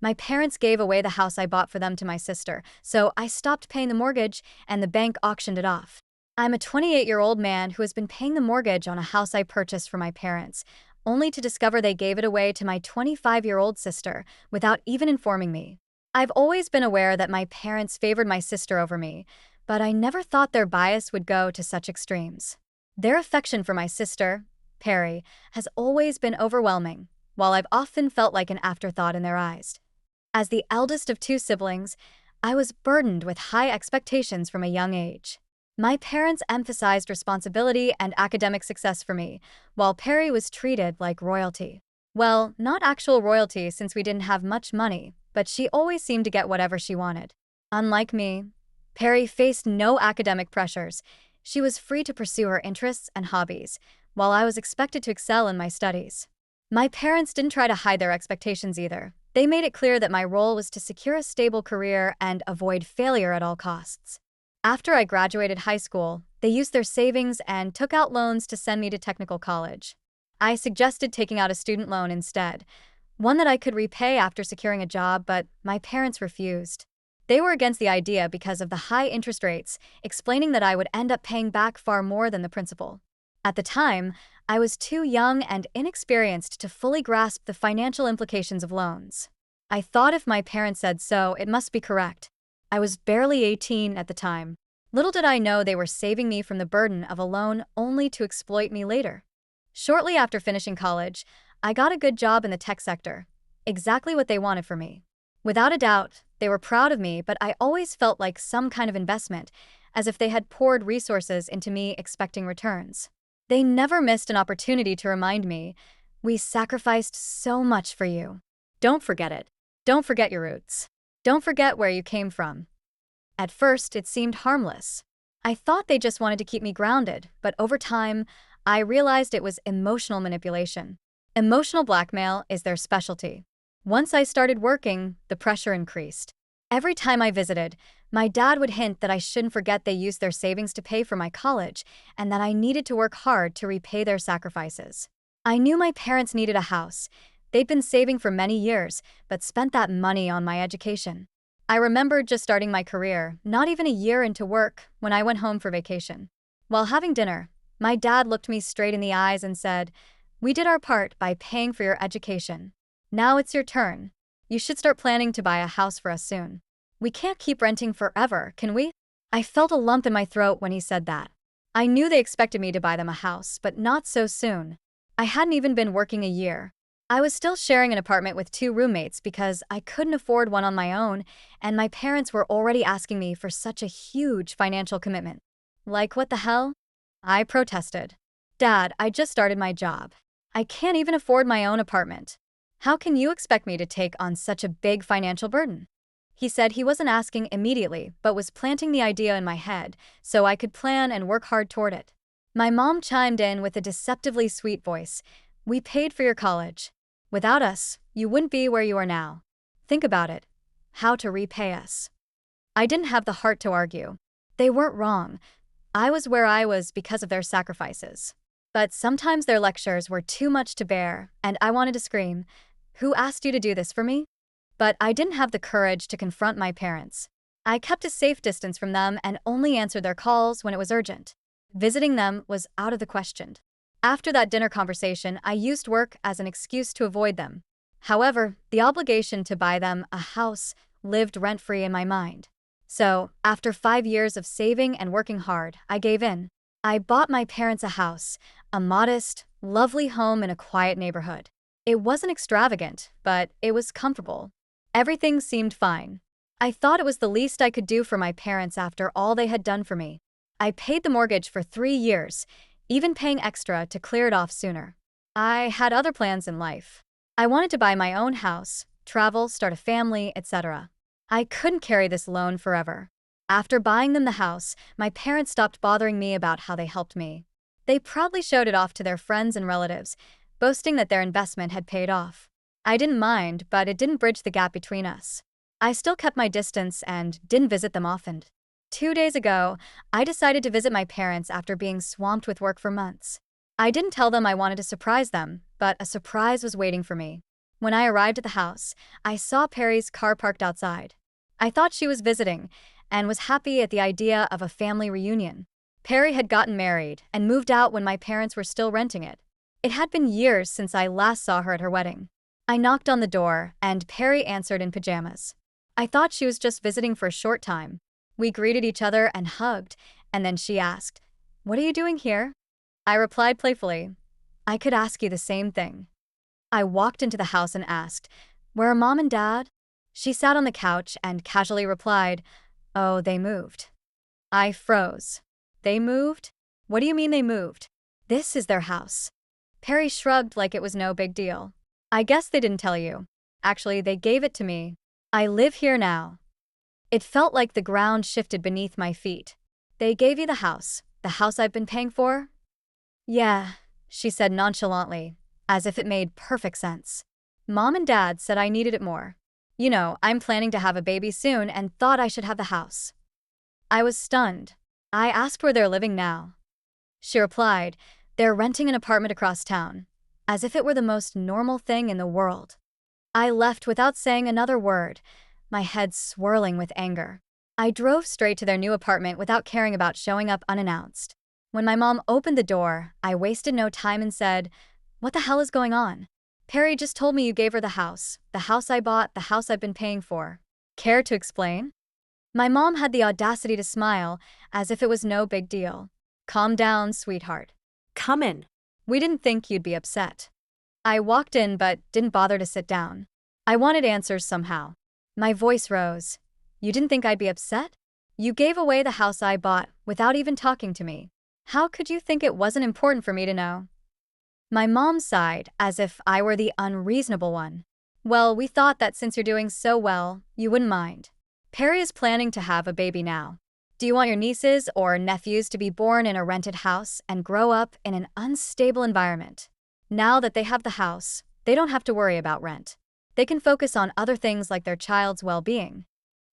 My parents gave away the house I bought for them to my sister, so I stopped paying the mortgage and the bank auctioned it off. I'm a 28-year-old man who has been paying the mortgage on a house I purchased for my parents, only to discover they gave it away to my 25-year-old sister without even informing me. I've always been aware that my parents favored my sister over me, but I never thought their bias would go to such extremes. Their affection for my sister, Perry, has always been overwhelming, while I've often felt like an afterthought in their eyes. As the eldest of two siblings, I was burdened with high expectations from a young age. My parents emphasized responsibility and academic success for me, while Perry was treated like royalty. Well, not actual royalty since we didn't have much money, but she always seemed to get whatever she wanted. Unlike me, Perry faced no academic pressures. She was free to pursue her interests and hobbies, while I was expected to excel in my studies. My parents didn't try to hide their expectations either. They made it clear that my role was to secure a stable career and avoid failure at all costs. After I graduated high school, they used their savings and took out loans to send me to technical college. I suggested taking out a student loan instead, one that I could repay after securing a job, but my parents refused. They were against the idea because of the high interest rates, explaining that I would end up paying back far more than the principal. At the time, I was too young and inexperienced to fully grasp the financial implications of loans. I thought if my parents said so, it must be correct. I was barely 18 at the time. Little did I know they were saving me from the burden of a loan only to exploit me later. Shortly after finishing college, I got a good job in the tech sector, exactly what they wanted for me. Without a doubt, they were proud of me, but I always felt like some kind of investment, as if they had poured resources into me expecting returns. They never missed an opportunity to remind me, "We sacrificed so much for you. Don't forget it. Don't forget your roots. Don't forget where you came from." At first, it seemed harmless. I thought they just wanted to keep me grounded, but over time, I realized it was emotional manipulation. Emotional blackmail is their specialty. Once I started working, the pressure increased. Every time I visited, my dad would hint that I shouldn't forget they used their savings to pay for my college and that I needed to work hard to repay their sacrifices. I knew my parents needed a house. They'd been saving for many years, but spent that money on my education. I remembered just starting my career, not even a year into work, when I went home for vacation. While having dinner, my dad looked me straight in the eyes and said, "We did our part by paying for your education. Now it's your turn. You should start planning to buy a house for us soon. We can't keep renting forever, can we?" I felt a lump in my throat when he said that. I knew they expected me to buy them a house, but not so soon. I hadn't even been working a year. I was still sharing an apartment with two roommates because I couldn't afford one on my own, and my parents were already asking me for such a huge financial commitment. Like, what the hell? I protested. "Dad, I just started my job. I can't even afford my own apartment. How can you expect me to take on such a big financial burden?" He said he wasn't asking immediately, but was planting the idea in my head so I could plan and work hard toward it. My mom chimed in with a deceptively sweet voice. "We paid for your college. Without us, you wouldn't be where you are now. Think about it. How to repay us." I didn't have the heart to argue. They weren't wrong. I was where I was because of their sacrifices. But sometimes their lectures were too much to bear, and I wanted to scream, "Who asked you to do this for me?" But I didn't have the courage to confront my parents. I kept a safe distance from them and only answered their calls when it was urgent. Visiting them was out of the question. After that dinner conversation, I used work as an excuse to avoid them. However, the obligation to buy them a house lived rent-free in my mind. So, after 5 years of saving and working hard, I gave in. I bought my parents a house, a modest, lovely home in a quiet neighborhood. It wasn't extravagant, but it was comfortable. Everything seemed fine. I thought it was the least I could do for my parents after all they had done for me. I paid the mortgage for 3 years, even paying extra to clear it off sooner. I had other plans in life. I wanted to buy my own house, travel, start a family, etc. I couldn't carry this loan forever. After buying them the house, my parents stopped bothering me about how they helped me. They proudly showed it off to their friends and relatives, boasting that their investment had paid off. I didn't mind, but it didn't bridge the gap between us. I still kept my distance and didn't visit them often. 2 days ago, I decided to visit my parents after being swamped with work for months. I didn't tell them I wanted to surprise them, but a surprise was waiting for me. When I arrived at the house, I saw Perry's car parked outside. I thought she was visiting and was happy at the idea of a family reunion. Perry had gotten married and moved out when my parents were still renting it. It had been years since I last saw her at her wedding. I knocked on the door, and Perry answered in pajamas. I thought she was just visiting for a short time. We greeted each other and hugged, and then she asked, "What are you doing here?" I replied playfully, "I could ask you the same thing." I walked into the house and asked, "Where are Mom and Dad?" She sat on the couch and casually replied, "Oh, they moved." I froze. They moved? What do you mean they moved? This is their house. Perry shrugged like it was no big deal. I guess they didn't tell you. Actually, they gave it to me. I live here now. It felt like the ground shifted beneath my feet. They gave you the house I've been paying for? Yeah, she said nonchalantly, as if it made perfect sense. Mom and Dad said I needed it more. You know, I'm planning to have a baby soon and thought I should have the house. I was stunned. I asked where they're living now. She replied, "They're renting an apartment across town," as if it were the most normal thing in the world. I left without saying another word, my head swirling with anger. I drove straight to their new apartment without caring about showing up unannounced. When my mom opened the door, I wasted no time and said, "What the hell is going on? Perry just told me you gave her the house I bought, the house I've been paying for. Care to explain?" My mom had the audacity to smile, as if it was no big deal. "Calm down, sweetheart. Come in." We didn't think you'd be upset." I walked in but didn't bother to sit down. I wanted answers somehow. My voice rose. "You didn't think I'd be upset? You gave away the house I bought without even talking to me. How could you think it wasn't important for me to know?" My mom sighed, as if I were the unreasonable one. "Well, we thought that since you're doing so well, you wouldn't mind. Perry is planning to have a baby now. Do you want your nieces or nephews to be born in a rented house and grow up in an unstable environment? Now that they have the house, they don't have to worry about rent. They can focus on other things like their child's well-being."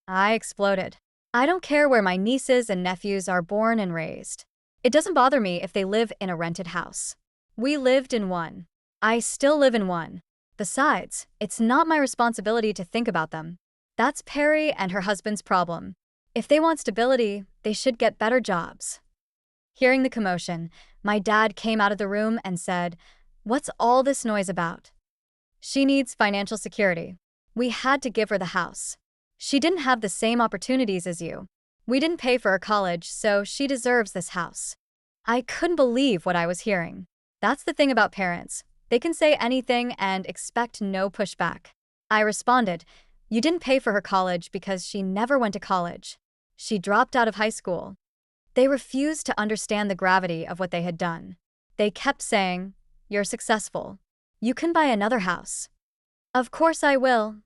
I exploded. "I don't care where my nieces and nephews are born and raised. It doesn't bother me if they live in a rented house. We lived in one. I still live in one. Besides, it's not my responsibility to think about them. That's Perry and her husband's problem. If they want stability, they should get better jobs." Hearing the commotion, my dad came out of the room and said, "What's all this noise about?" "She needs financial security. We had to give her the house. She didn't have the same opportunities as you. We didn't pay for her college, so she deserves this house." I couldn't believe what I was hearing. That's the thing about parents. They can say anything and expect no pushback. I responded, "You didn't pay for her college because she never went to college. She dropped out of high school." They refused to understand the gravity of what they had done. They kept saying, "You're successful. You can buy another house." "Of course I will,"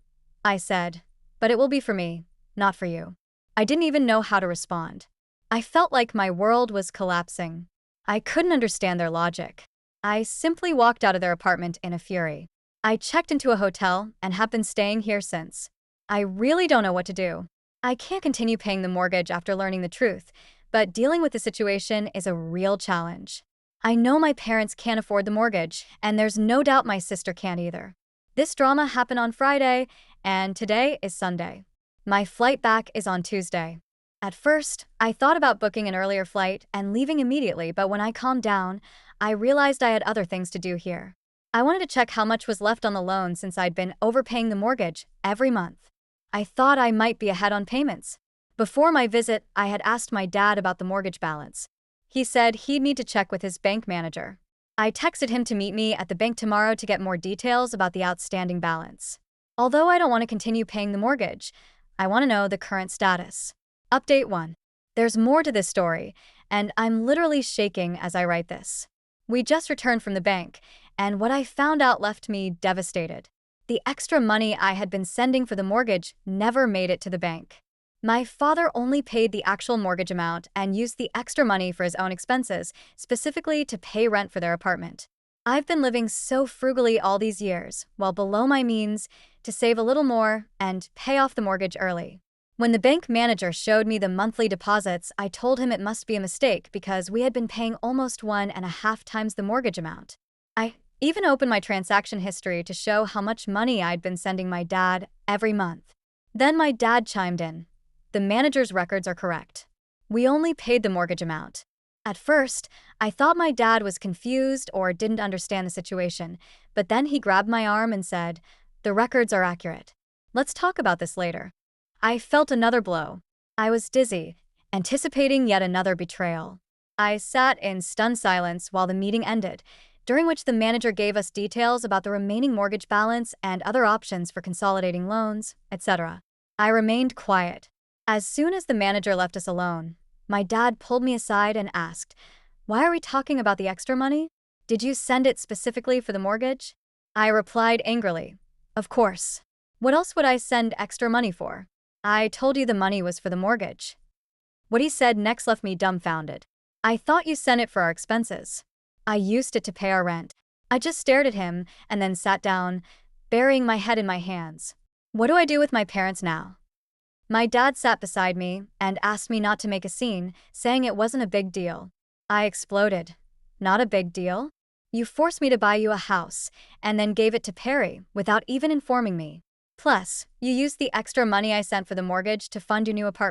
I said, "but it will be for me, not for you." I didn't even know how to respond. I felt like my world was collapsing. I couldn't understand their logic. I simply walked out of their apartment in a fury. I checked into a hotel and have been staying here since. I really don't know what to do. I can't continue paying the mortgage after learning the truth, but dealing with the situation is a real challenge. I know my parents can't afford the mortgage, and there's no doubt my sister can't either. This drama happened on Friday, and today is Sunday. My flight back is on Tuesday. At first, I thought about booking an earlier flight and leaving immediately, but when I calmed down, I realized I had other things to do here. I wanted to check how much was left on the loan since I'd been overpaying the mortgage every month. I thought I might be ahead on payments. Before my visit, I had asked my dad about the mortgage balance. He said he'd need to check with his bank manager. I texted him to meet me at the bank tomorrow to get more details about the outstanding balance. Although I don't want to continue paying the mortgage, I want to know the current status. Update 1. There's more to this story, and I'm literally shaking as I write this. We just returned from the bank, and what I found out left me devastated. The extra money I had been sending for the mortgage never made it to the bank. My father only paid the actual mortgage amount and used the extra money for his own expenses, specifically to pay rent for their apartment. I've been living so frugally all these years, while below my means, to save a little more and pay off the mortgage early. When the bank manager showed me the monthly deposits, I told him it must be a mistake because we had been paying almost 1.5 times the mortgage amount. Even opened my transaction history to show how much money I'd been sending my dad every month. Then my dad chimed in. The manager's records are correct. We only paid the mortgage amount. At first, I thought my dad was confused or didn't understand the situation, but then he grabbed my arm and said, "The records are accurate. Let's talk about this later." I felt another blow. I was dizzy, anticipating yet another betrayal. I sat in stunned silence while the meeting ended, during which the manager gave us details about the remaining mortgage balance and other options for consolidating loans, etc. I remained quiet. As soon as the manager left us alone, my dad pulled me aside and asked, "Why are we talking about the extra money? Did you send it specifically for the mortgage?" I replied angrily, "Of course. What else would I send extra money for? I told you the money was for the mortgage." What he said next left me dumbfounded. "I thought you sent it for our expenses." "I used it to pay our rent." I just stared at him and then sat down, burying my head in my hands. What do I do with my parents now? My dad sat beside me and asked me not to make a scene, saying it wasn't a big deal. I exploded. "Not a big deal? You forced me to buy you a house and then gave it to Perry without even informing me. Plus, you used the extra money I sent for the mortgage to fund your new apartment."